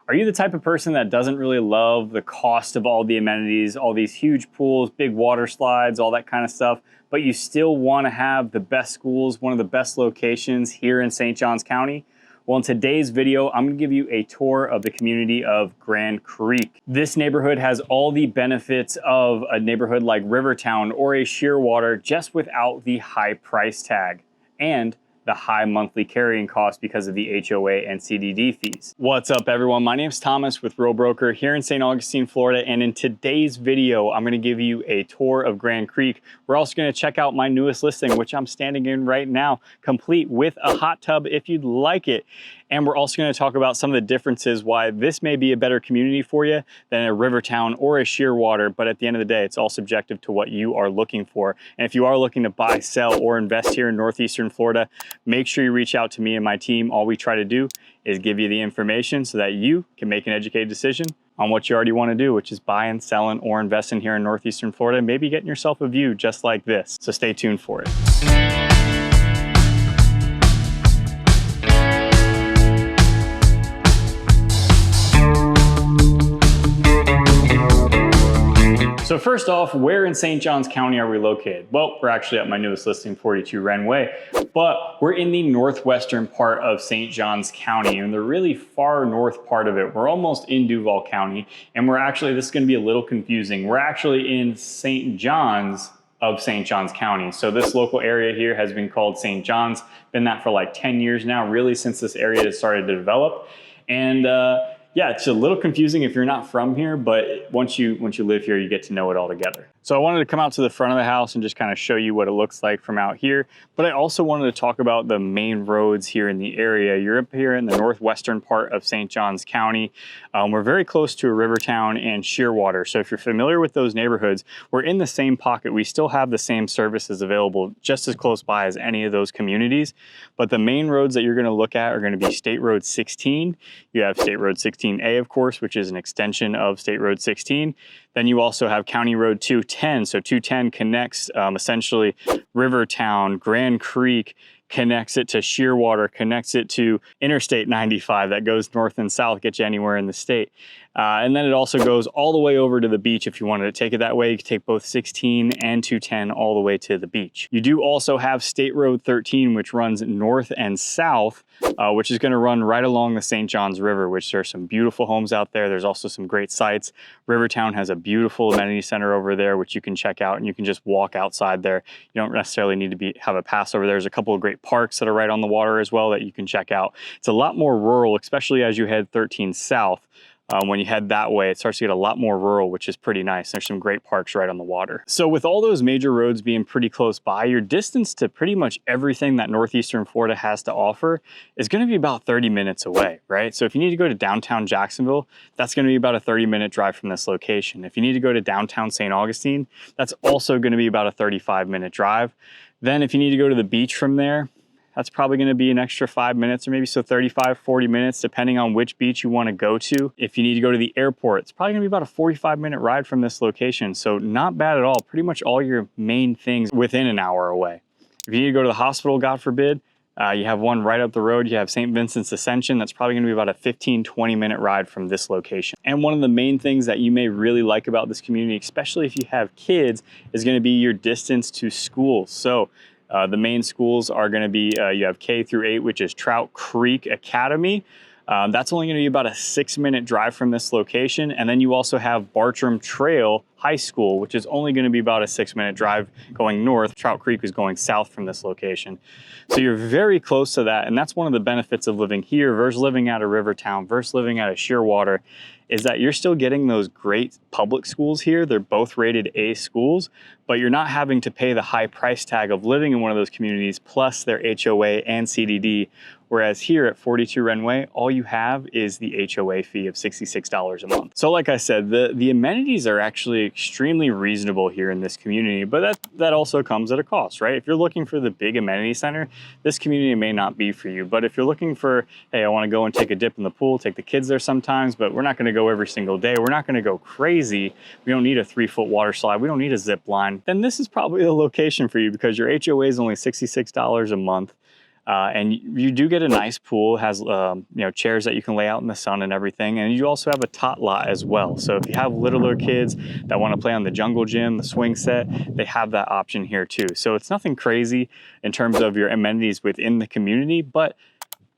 Are you the type of person that doesn't really love the cost of all the amenities, all these huge pools, big water slides, all that kind of stuff, but you still want to have the best schools, one of the best locations here in St. Johns County? Well, in today's video, I'm gonna give you a tour of the community of Grand Creek. This neighborhood has all the benefits of a neighborhood like Rivertown or a Shearwater, just without the high price tag and the high monthly carrying cost because of the HOA and CDD fees. What's up, everyone? My name's Thomas with Real Broker here in St. Augustine, Florida. And in today's video, I'm gonna give you a tour of Grand Creek. We're also gonna check out my newest listing, which I'm standing in right now, complete with a hot tub if you'd like it. And we're also gonna talk about some of the differences why this may be a better community for you than a Rivertown or a Shearwater, but at the end of the day, it's all subjective to what you are looking for. And if you are looking to buy, sell, or invest here in Northeastern Florida, make sure you reach out to me and my team. All we try to do is give you the information so that you can make an educated decision on what you already wanna do, which is buying, selling, or investing here in Northeastern Florida, maybe getting yourself a view just like this. So stay tuned for it. So first off, where in St. Johns County are we located? Well, we're actually at my newest listing, 42 Ren Way, but we're in the northwestern part of St. Johns County, and the really far north part of it. We're almost in Duval County, and we're actually, this is gonna be a little confusing. We're actually in St. John's of St. Johns County. So this local area here has been called St. John's, been that for like 10 years now, really since this area has started to develop. And yeah, it's a little confusing if you're not from here, but once you live here, you get to know it all together. So I wanted to come out to the front of the house and just kind of show you what it looks like from out here. But I also wanted to talk about the main roads here in the area. You're up here in the northwestern part of St. Johns County. We're very close to Rivertown and Shearwater. So if you're familiar with those neighborhoods, we're in the same pocket. We still have the same services available just as close by as any of those communities. But the main roads that you're gonna look at are gonna be State Road 16. You have State Road 16A, of course, which is an extension of State Road 16. Then you also have County Road 210. So 210 connects essentially Rivertown, Grand Creek, connects it to Shearwater, connects it to Interstate 95 that goes north and south, get you anywhere in the state. And then it also goes all the way over to the beach. If you wanted to take it that way, you could take both 16 and 210 all the way to the beach. You do also have State Road 13, which runs north and south, which is gonna run right along the St. Johns River, which there are some beautiful homes out there. There's also some great sites. Rivertown has a beautiful amenity center over there, which you can check out, and you can just walk outside there. You don't necessarily need to have a pass over there. There's a couple of great parks that are right on the water as well that you can check out. It's a lot more rural, especially as you head 13 south. When you head that way, it starts to get a lot more rural, which is pretty nice. There's some great parks right on the water. So with all those major roads being pretty close by, your distance to pretty much everything that Northeastern Florida has to offer is gonna be about 30 minutes away, right? So if you need to go to downtown Jacksonville, that's gonna be about a 30-minute drive from this location. If you need to go to downtown St. Augustine, that's also gonna be about a 35-minute drive. Then if you need to go to the beach from there, that's probably gonna be an extra 5 minutes or maybe so 35, 40 minutes, depending on which beach you wanna go to. If you need to go to the airport, it's probably gonna be about a 45-minute ride from this location. So not bad at all. Pretty much all your main things within an hour away. If you need to go to the hospital, God forbid, you have one right up the road. You have St. Vincent's Ascension. That's probably gonna be about a 15, 20-minute ride from this location. And one of the main things that you may really like about this community, especially if you have kids, is gonna be your distance to school. So the main schools are gonna be, you have K through 8, which is Trout Creek Academy. That's only gonna be about a 6-minute drive from this location. And then you also have Bartram Trail High School, which is only gonna be about a 6-minute drive going north. Trout Creek is going south from this location. So you're very close to that. And that's one of the benefits of living here versus living at a Rivertown versus living at a Shearwater, is that you're still getting those great public schools here. They're both rated A schools, but you're not having to pay the high price tag of living in one of those communities plus their HOA and CDD. Whereas here at 42 Renway, all you have is the HOA fee of $66 a month. So like I said, the amenities are actually extremely reasonable here in this community, but that also comes at a cost, right? If you're looking for the big amenity center, this community may not be for you. But if you're looking for, hey, I wanna go and take a dip in the pool, take the kids there sometimes, but we're not gonna go every single day. We're not gonna go crazy. We don't need a 3-foot water slide. We don't need a zip line. Then this is probably the location for you because your HOA is only $66 a month. And you do get a nice pool. It has chairs that you can lay out in the sun and everything. And you also have a tot lot as well. So if you have littler kids that want to play on the jungle gym, the swing set, they have that option here too. So it's nothing crazy in terms of your amenities within the community, but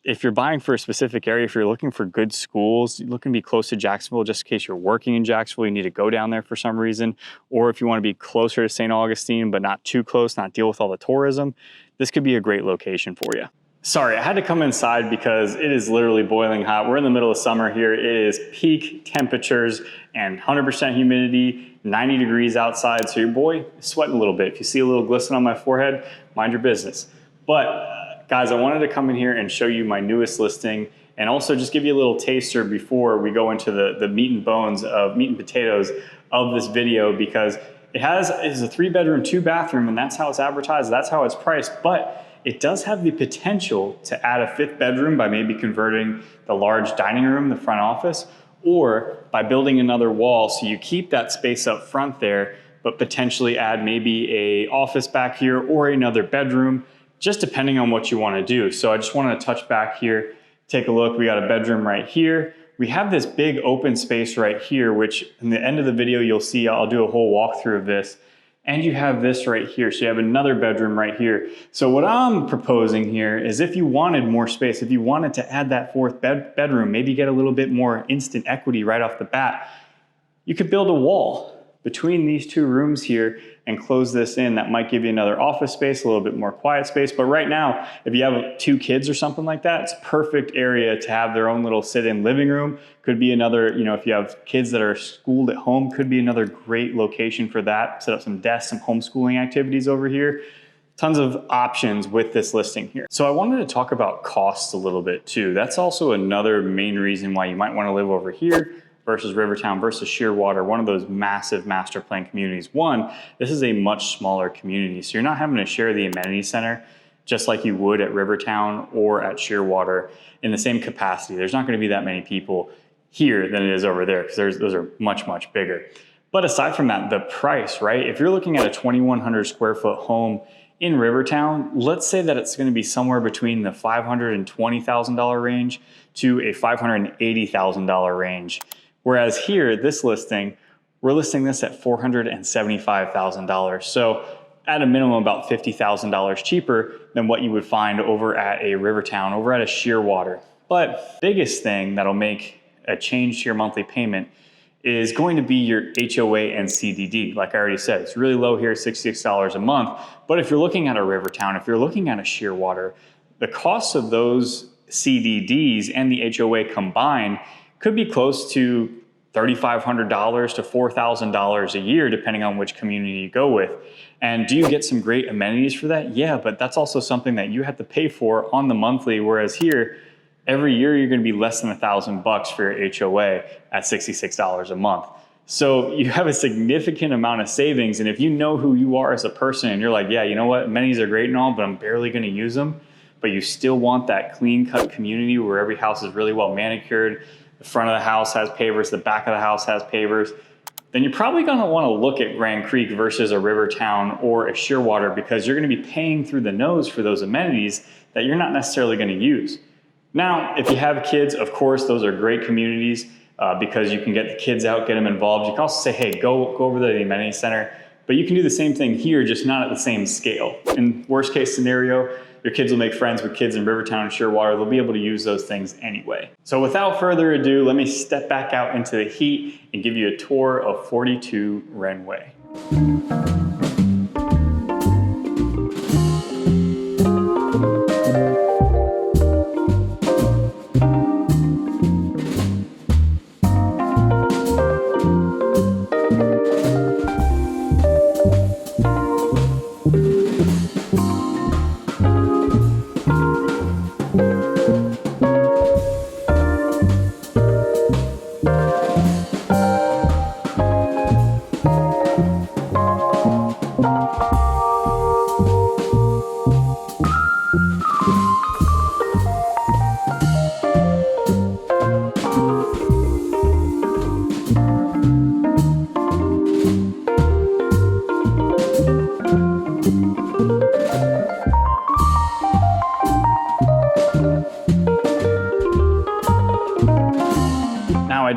if you're buying for a specific area, if you're looking for good schools, you're looking to be close to Jacksonville, just in case you're working in Jacksonville, you need to go down there for some reason, or if you want to be closer to St. Augustine, but not too close, not deal with all the tourism, this could be a great location for you. Sorry, I had to come inside because it is literally boiling hot. We're in the middle of summer here. It is peak temperatures and 100% humidity, 90 degrees outside. So your boy is sweating a little bit. If you see a little glisten on my forehead, mind your business. But guys, I wanted to come in here and show you my newest listing and also just give you a little taster before we go into the meat and bones of meat and potatoes of this video, because it's a 3-bedroom, 2-bathroom, and that's how it's advertised, that's how it's priced, but it does have the potential to add a 5th bedroom by maybe converting the large dining room, the front office, or by building another wall so you keep that space up front there, but potentially add maybe a office back here or another bedroom, just depending on what you want to do. So I just wanted to touch back here, take a look. We got a bedroom right here. We have this big open space right here, which in the end of the video, you'll see, I'll do a whole walkthrough of this. And you have this right here. So you have another bedroom right here. So what I'm proposing here is if you wanted more space, if you wanted to add that 4th bedroom, maybe get a little bit more instant equity right off the bat, you could build a wall between these 2 rooms here and close this in. That might give you another office space, a little bit more quiet space. But right now, if you have 2 kids or something like that, it's a perfect area to have their own little sit-in living room. Could be another, if you have kids that are schooled at home, could be another great location for that. Set up some desks, some homeschooling activities over here. Tons of options with this listing here. So I wanted to talk about costs a little bit too. That's also another main reason why you might want to live over here versus Rivertown versus Shearwater, one of those massive master plan communities. One, this is a much smaller community, so you're not having to share the amenity center just like you would at Rivertown or at Shearwater in the same capacity. There's not going to be that many people here than it is over there because those are much, much bigger. But aside from that, the price, right? If you're looking at a 2,100 square foot home in Rivertown, let's say that it's going to be somewhere between the $520,000 range to a $580,000 range. Whereas here, this listing, we're listing this at $475,000. So at a minimum, about $50,000 cheaper than what you would find over at a Rivertown, over at a Shearwater. But biggest thing that'll make a change to your monthly payment is going to be your HOA and CDD. Like I already said, it's really low here, $66 a month. But if you're looking at a Rivertown, if you're looking at a Shearwater, the costs of those CDDs and the HOA combined could be close to $3,500 to $4,000 a year, depending on which community you go with. And do you get some great amenities for that? Yeah, but that's also something that you have to pay for on the monthly, whereas here, every year you're gonna be less than $1,000 for your HOA at $66 a month. So you have a significant amount of savings, and if you know who you are as a person and you're like, yeah, you know what, amenities are great and all, but I'm barely gonna use them, but you still want that clean-cut community where every house is really well manicured, the front of the house has pavers, the back of the house has pavers, then you're probably gonna wanna look at Grand Creek versus a Rivertown or a Shearwater, because you're gonna be paying through the nose for those amenities that you're not necessarily gonna use. Now, if you have kids, of course, those are great communities because you can get the kids out, get them involved. You can also say, hey, go over to the amenity center, but you can do the same thing here, just not at the same scale. In worst case scenario, your kids will make friends with kids in Rivertown and Shearwater. They'll be able to use those things anyway. So without further ado, let me step back out into the heat and give you a tour of 42 Renway.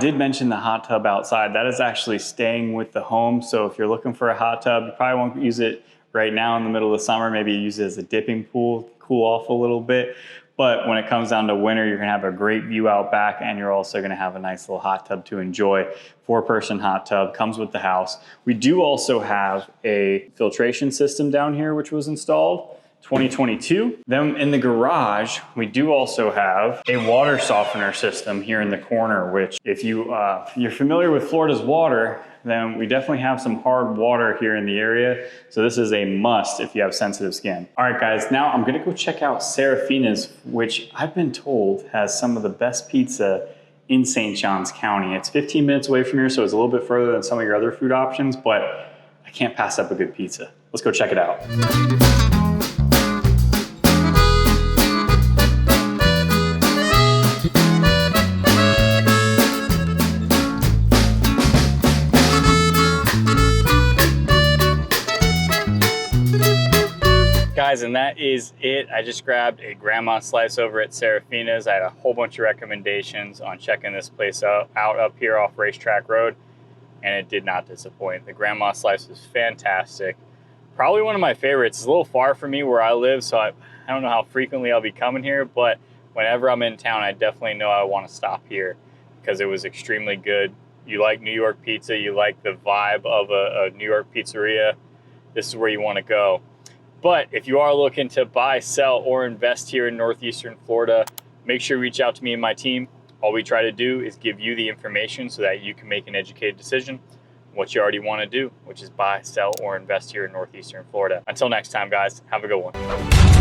did mention the hot tub outside. That is actually staying with the home. So if you're looking for a hot tub, you probably won't use it right now in the middle of the summer. Maybe use it as a dipping pool, cool off a little bit. But when it comes down to winter, you're gonna have a great view out back, and you're also gonna have a nice little hot tub to enjoy. 4-person hot tub, comes with the house. We do also have a filtration system down here, which was installed 2022. Then in the garage, we do also have a water softener system here in the corner, which if you're familiar with Florida's water, then we definitely have some hard water here in the area. So this is a must if you have sensitive skin. All right, guys, now I'm gonna go check out Serafina's, which I've been told has some of the best pizza in St. Johns County. It's 15 minutes away from here, so it's a little bit further than some of your other food options, but I can't pass up a good pizza. Let's go check it out. Guys, and that is it. I just grabbed a grandma slice over at Serafina's. I had a whole bunch of recommendations on checking this place out up here off Racetrack Road, and it did not disappoint. The grandma slice was fantastic. Probably one of my favorites. It's a little far from me where I live, so I don't know how frequently I'll be coming here, but whenever I'm in town, I definitely know I want to stop here because it was extremely good. You like New York pizza, you like the vibe of a New York pizzeria, this is where you want to go. But if you are looking to buy, sell, or invest here in Northeastern Florida, make sure you reach out to me and my team. All we try to do is give you the information so that you can make an educated decision on what you already want to do, which is buy, sell, or invest here in Northeastern Florida. Until next time, guys, have a good one.